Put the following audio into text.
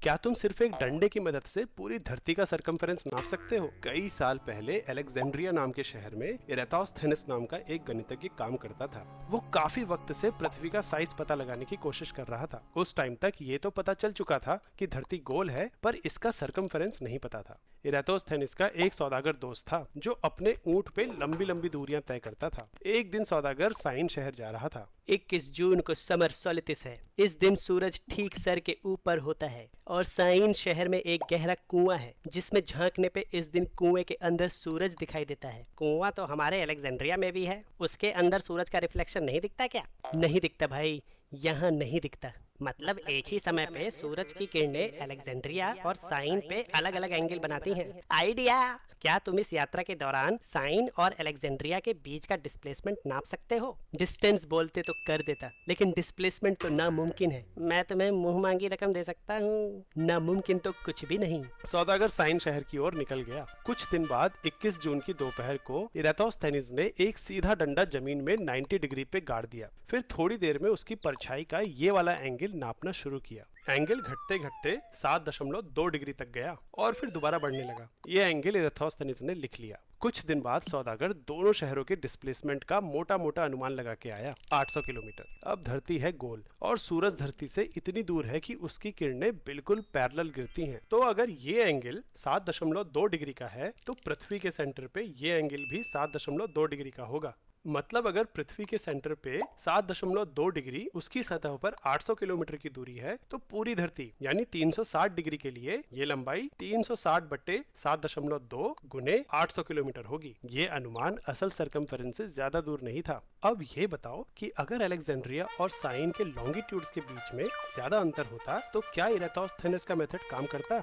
क्या तुम सिर्फ एक डंडे की मदद से पूरी धरती का सरकमफेरेंस नाप सकते हो? कई साल पहले अलेक्जेंड्रिया नाम के शहर में इराटोस्थेनिस नाम का एक गणितज्ञ काम करता था। वो काफी वक्त से पृथ्वी का साइज पता लगाने की कोशिश कर रहा था। उस टाइम तक ये तो पता चल चुका था कि धरती गोल है, पर इसका सरकमफेरेंस नहीं पता था। इराटोस्थेनिस का एक सौदागर दोस्त था जो अपने ऊंट पे लंबी लंबी दूरियां तय करता था। एक दिन सौदागर साइन शहर जा रहा था। 21 जून को समर सोलिटिस है। इस दिन सूरज ठीक सर के ऊपर होता है और साइन शहर में एक गहरा कुआं है जिसमें झांकने पे इस दिन कुएं के अंदर सूरज दिखाई देता है। कुआं तो हमारे अलेक्जेंड्रिया में भी है, उसके अंदर सूरज का रिफ्लेक्शन नहीं दिखता क्या? नहीं दिखता भाई, यहाँ नहीं दिखता। मतलब एक ही समय पे सूरज की किरणें अलेक्जेंड्रिया और साइन पे अलग अलग एंगल बनाती हैं। आइडिया! क्या तुम इस यात्रा के दौरान साइन और अलेक्जेंड्रिया के बीच का डिस्प्लेसमेंट नाप सकते हो? डिस्टेंस बोलते तो कर देता, लेकिन डिस्प्लेसमेंट तो नामुमकिन है। मैं तुम्हें मुंह मांगी रकम दे सकता हूँ, नामुमकिन तो कुछ भी नहीं। सौदागर साइन शहर की ओर निकल गया। कुछ दिन बाद 21 जून की दोपहर को इराटोस्थेनिस ने एक सीधा डंडा जमीन में 90 डिग्री पे गाड़ दिया। फिर थोड़ी देर में उसकी परछाई का ये वाला एंगल नापना शुरू किया। एंगल घटते घटते 7.2 डिग्री तक गया और फिर दोबारा बढ़ने लगा। ये एंगल इराटोस्थेनिस ने लिख लिया। कुछ दिन बाद सौदागर दोनों शहरों के डिस्प्लेसमेंट का मोटा मोटा अनुमान लगा के आया, 800 किलोमीटर। अब धरती है गोल और सूरज धरती से इतनी दूर है कि उसकी किरणें बिल्कुल पैरेलल गिरती हैं। तो अगर ये एंगल 7.2 डिग्री का है तो पृथ्वी के सेंटर पे ये एंगल भी 7.2 डिग्री का होगा। मतलब अगर पृथ्वी के सेंटर पे 7.2 डिग्री, उसकी सतह पर 800 किलोमीटर की दूरी है, तो पूरी धरती यानी 360 डिग्री के लिए ये लंबाई 360 बट्टे 7.2 गुने 800 किलोमीटर होगी। ये अनुमान असल सरकमफेरेंस से ज्यादा दूर नहीं था। अब ये बताओ कि अगर अलेक्जेंड्रिया और साइन के लॉन्गिट्यूड्स के बीच में ज्यादा अंतर होता तो क्या इराटोस्थेनिस का मेथड काम करता?